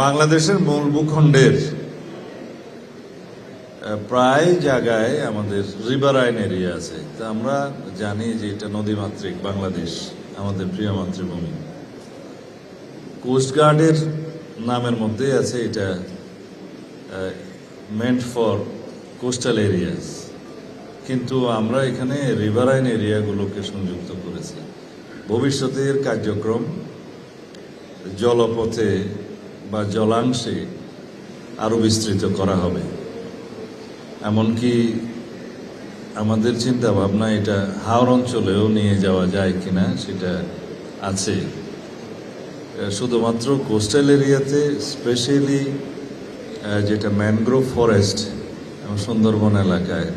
বাংলাদেশের মূল ভূখণ্ডের প্রায় জায়গায় আমাদের রিভারাইন এরিয়া আছে। তা আমরা জানি যে এটা নদীমাতৃক বাংলাদেশ, আমাদের প্রিয় মাতৃভূমি। কোস্টগার্ডের নামের মধ্যে আছে এটা মেন্ট ফর কোস্টাল এরিয়াস, কিন্তু আমরা এখানে রিভারাইন এরিয়াগুলোকে সংযুক্ত করেছি। ভবিষ্যতের কার্যক্রম জলপথে বা জলাংশে আরও বিস্তৃত করা হবে। এমনকি আমাদের চিন্তা ভাবনা এটা হাওর অঞ্চলেও নিয়ে যাওয়া যায় কিনা সেটা আছে। শুধুমাত্র কোস্টাল এরিয়াতে স্পেশালি যেটা ম্যানগ্রোভ ফরেস্ট এবং সুন্দরবন এলাকায়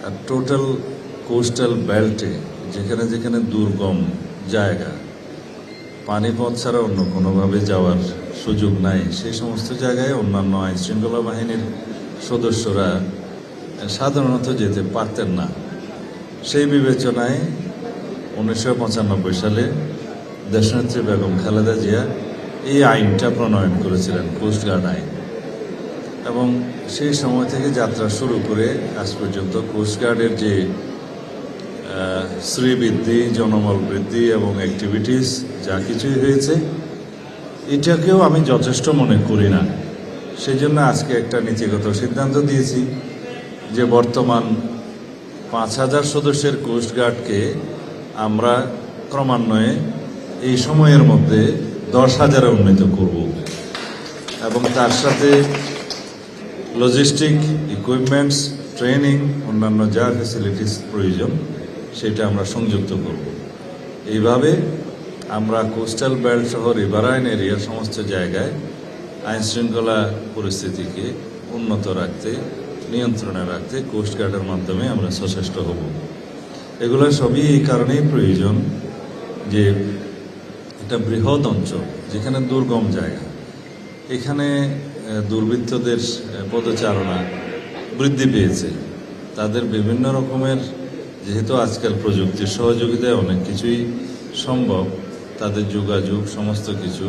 আর টোটাল কোস্টাল বেল্টে যেখানে যেখানে দুর্গম জায়গা, পানিপথ ছাড়া অন্য কোনোভাবে যাওয়ার সুযোগ নাই, সেই সমস্ত জায়গায় অন্যান্য আইনশৃঙ্খলা বাহিনীর সদস্যরা সাধারণত যেতে পারতেন না। সেই বিবেচনায় 1995 সালে দেশনেত্রী বেগম খালেদা জিয়া এই আইনটা প্রণয়ন করেছিলেন, কোস্টগার্ড আইন। এবং সেই সময় থেকে যাত্রা শুরু করে আজ পর্যন্ত কোস্টগার্ডের যে শ্রীবৃদ্ধি, জনবল বৃদ্ধি এবং অ্যাক্টিভিটিস যা কিছুই হয়েছে, এটাকেও আমি যথেষ্ট মনে করি না। সেই জন্য আজকে একটা নীতিগত সিদ্ধান্ত দিয়েছি যে বর্তমান 5000 সদস্যের কোস্টগার্ডকে আমরা ক্রমান্বয়ে এই সময়ের মধ্যে 10,000-এ উন্নীত করব এবং তার সাথে লজিস্টিক, ইকুইপমেন্টস, ট্রেনিং, অন্যান্য যা ফ্যাসিলিটিস প্রয়োজন সেটা আমরা সংযুক্ত করব। এইভাবে আমরা কোস্টাল বেল্ট সহ রিভারাইন এরিয়ার সমস্ত জায়গায় আইনশৃঙ্খলা পরিস্থিতিকে উন্নত রাখতে, নিয়ন্ত্রণে রাখতে কোস্টগার্ডের মাধ্যমে আমরা সচেষ্ট হব। এগুলো সবই এই কারণেই প্রয়োজন যে এটা বৃহৎ অঞ্চল, যেখানে দুর্গম জায়গা, এখানে দুর্বৃত্তদের পদচারণা বৃদ্ধি পেয়েছে। তাদের বিভিন্ন রকমের, যেহেতু আজকাল প্রযুক্তির সহযোগিতায় অনেক কিছুই সম্ভব, তাদের যোগাযোগ সমস্ত কিছু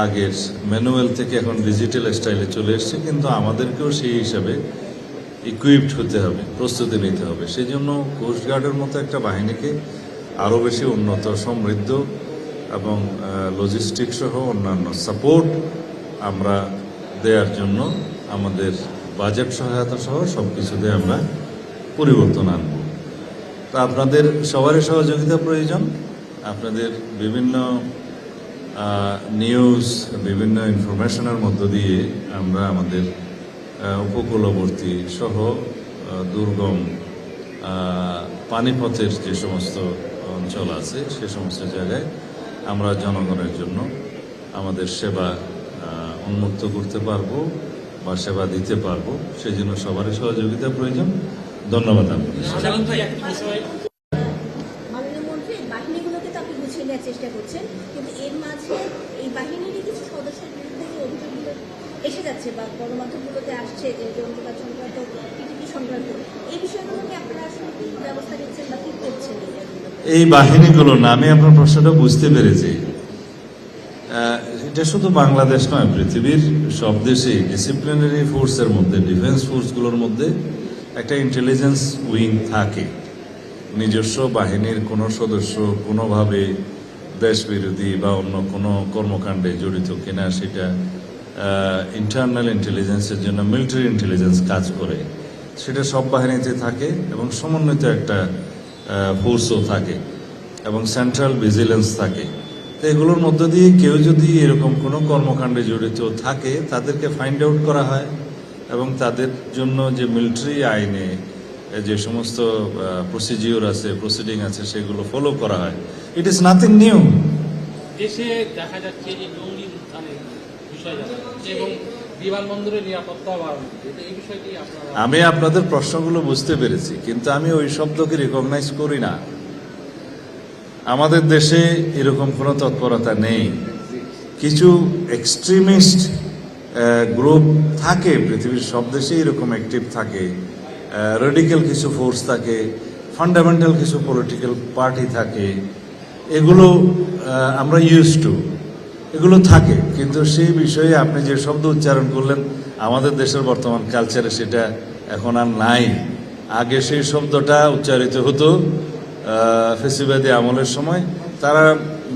আগের ম্যানুয়াল থেকে এখন ডিজিটাল স্টাইলে চলে এসছে, কিন্তু আমাদেরকেও সেই হিসাবে ইকুইপড হতে হবে, প্রস্তুতি নিতে হবে। সেই জন্য কোস্টগার্ডের মতো একটা বাহিনীকে আরও বেশি উন্নত, সমৃদ্ধ এবং লজিস্টিক সহ অন্যান্য সাপোর্ট আমরা দেওয়ার জন্য আমাদের বাজেট সহায়তা সহ সব কিছুতে আমরা পরিবর্তন আনব। তা আপনাদের সবারই সহযোগিতা প্রয়োজন। আপনাদের বিভিন্ন নিউজ, বিভিন্ন ইনফরমেশনের মধ্য দিয়ে আমরা আমাদের উপকূলবর্তী সহ দুর্গম পানিপথের যে সমস্ত অঞ্চল আছে সে সমস্ত জায়গায় আমরা জনগণের জন্য আমাদের সেবা উন্মুক্ত করতে পারবো বা সেবা দিতে পারবো। সেই জন্য সবারই সহযোগিতা প্রয়োজন। ধন্যবাদ আপনাদের। চেষ্টা করছেন, কিন্তু এর মাঝে এই বাহিনীরই কিছু সদস্যের বিরুদ্ধে অভিযোগগুলো এসে যাচ্ছে বা গণমাধ্যমগুলোতে আসছে যে জঙ্গিবাদ সংক্রান্ত, পিটিপি সংক্রান্ত, এই বিষয়গুলো নিয়ে আপনারা আসলে কি ব্যবস্থা নিচ্ছেন বা কি করছেন? এই বাহিনীগুলো না, আমি আপনার প্রশ্নটা বুঝতে পেরেছি। এটা শুধু বাংলাদেশ নয়, পৃথিবীর সব দেশেই ডিসিপ্লিনারি ফোর্সের মধ্যে, ডিফেন্স ফোর্সগুলোর মধ্যে একটা ইন্টেলিজেন্স উইং থাকে। নিজস্ব বাহিনীর কোনো সদস্য কোনোভাবে দেশবিরোধী বা অন্য কোনো কর্মকাণ্ডে জড়িত কিনা সেটা ইন্টারনাল ইন্টেলিজেন্সের জন্য মিলিটারি ইন্টেলিজেন্স কাজ করে, সেটা সব বাহিনীতে থাকে এবং সমন্বিত একটা ফোর্সও থাকে এবং সেন্ট্রাল ভিজিলেন্স থাকে। তো এগুলোর মধ্য দিয়ে কেউ যদি এরকম কোনো কর্মকাণ্ডে জড়িত থাকে তাদেরকে ফাইন্ড আউট করা হয় এবং তাদের জন্য যে মিলিটারি আইনে যে সমস্ত প্রসিডিওর আছে, প্রসিডিং আছে, সেগুলো ফলো করা হয়। It is nothing new. দেশে দেখা যাচ্ছে যে জঙ্গি উত্থানের বিষয় এবং বিমানবন্দরের নিরাপত্তা বাড়ানো, এই বিষয়টি আমি আপনাদের প্রশ্নগুলো বুঝতে পেরেছি, কিন্তু আমি ওই শব্দকে রিকগনাইজ করি না। আমাদের দেশে এরকম কোনো তৎপরতা নেই। কিছু এক্সট্রিমিস্ট গ্রুপ থাকে, পৃথিবীর সব দেশেই এরকম অ্যাক্টিভ থাকে। রেডিক্যাল কিছু ফোর্স থাকে, ফান্ডামেন্টাল কিছু পলিটিক্যাল পার্টি থাকে। এগুলো আমরা ইউজ টু। এগুলো থাকে, কিন্তু সেই বিষয়ে আপনি যে শব্দ উচ্চারণ করলেন আমাদের দেশের বর্তমান কালচারে সেটা এখন আর নাই। আগে সেই শব্দটা উচ্চারিত হতো ফেসিবাদী আমলের সময়। তারা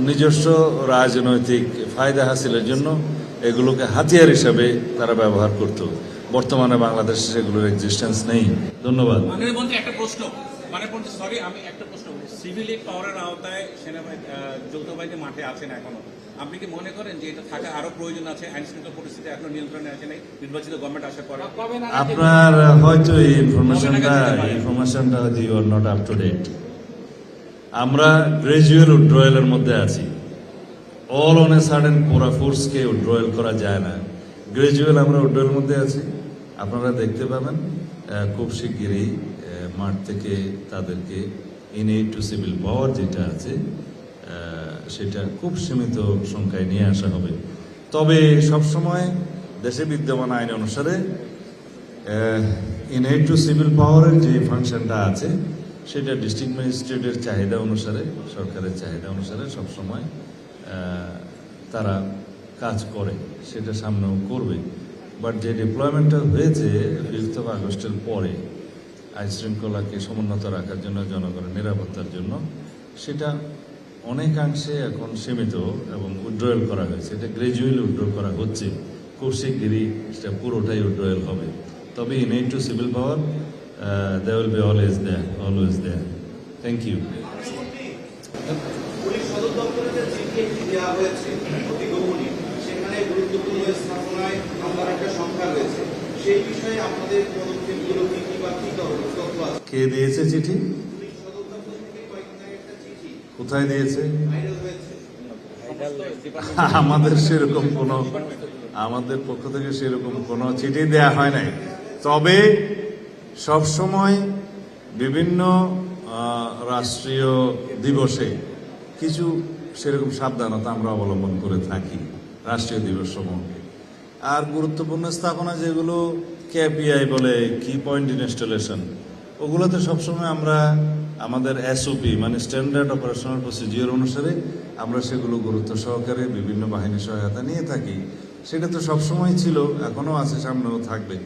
নিজস্ব রাজনৈতিক ফায়দা হাসিলের জন্য এগুলোকে হাতিয়ার হিসাবে তারা ব্যবহার করত। বর্তমানে বাংলাদেশে সেগুলোর এক্সিস্টেন্স নেই। ধন্যবাদ। মাননীয় মন্ত্রী একটা প্রশ্ন, সরি আমি একটা প্রশ্ন বলি। সিভিল পাওয়ারের আওতায় সেনাবাহিনী যৌথ বাহিনী মাঠে আছেন এখনো, আপনি কি মনে করেন যে এটা থাকা আরো প্রয়োজন আছে? আইন শৃঙ্খলা পরিস্থিতি এখনো নিয়ন্ত্রণে আসে নাই নির্বাচিত গভর্নমেন্ট আসার পরে? কবে না আপনার হয়তো এই ইনফরমেশনটা হয়তো you are not up to date. আমরা গ্রাজুয়াল উইথড্রয়ালের মধ্যে আছি। অল অন এ সাডেন পুরা ফোর্সকে উইথড্রয়াল করা যায় না। গ্রাজুয়াল আমরা উইথড্রয়ালের মধ্যে আছি। আপনারা দেখতে পাবেন খুব শিগগিরই মাঠ থেকে তাদেরকে ইনএড টু সিভিল পাওয়ার যেটা আছে সেটা খুব সীমিত সংখ্যায় নিয়ে আসা হবে। তবে সবসময় দেশে বিদ্যমান আইন অনুসারে ইনএড টু সিভিল পাওয়ারের যে ফাংশনটা আছে সেটা ডিস্ট্রিক্ট ম্যাজিস্ট্রেটের চাহিদা অনুসারে, সরকারের চাহিদা অনুসারে সবসময় তারা কাজ করে, সেটা সামনেও করবে। বাট যে ডিপ্লয়মেন্টটা হয়েছে 5th of আগস্টের পরে আইন শৃঙ্খলাকে সমুন্নত রাখার জন্য, জনগণের নিরাপত্তার জন্য, সেটা অনেকাংশে এখন সীমিত এবং উইথড্রয়াল করা হয়েছে। এটা গ্রাজুয়ালি উইথড্র করা হচ্ছে, খুব শিগগিরই সেটা পুরোটাই উইথড্রয়াল হবে। তবে in aid to civil power they will be always there. Thank you. Police সদর দপ্তরে যে চিঠি একটি দেওয়া হয়েছে অতি গোপনীয়, সেখানে গুরুত্বপূর্ণ স্থাপনায় আমার একটা সংখ্যা রয়েছে, সেই বিষয়ে আপনাদের পদক্ষেপগুলো কি কি বা কি তথ্য আছে? কে দিয়েছে চিঠি? পুলিশ সদর দপ্তর থেকে কয়েকদিন আগে একটা চিঠি কোথায় দিয়েছে? ভাইরাল হয়েছে। আমাদের পক্ষ থেকে সেরকম কোনো চিঠি দেয়া হয় নাই। তবে সবসময় বিভিন্ন রাষ্ট্রীয় দিবসে কিছু সেরকম সাবধানতা আমরা অবলম্বন করে থাকি রাষ্ট্রীয় দিবস সমূহ। আর গুরুত্বপূর্ণ স্থাপনা যেগুলো কেপিআই বলে, কি পয়েন্ট ইনস্টলেশন, ওগুলোতে সবসময় আমরা আমাদের এসওপি মানে স্ট্যান্ডার্ড অপারেশনাল প্রসিজিওর অনুসারে আমরা সেগুলো গুরুত্ব সহকারে বিভিন্ন বাহিনীর সহায়তা নিয়ে থাকি। সেটা তো সবসময় ছিল, এখনও আছে, সামনেও থাকবে।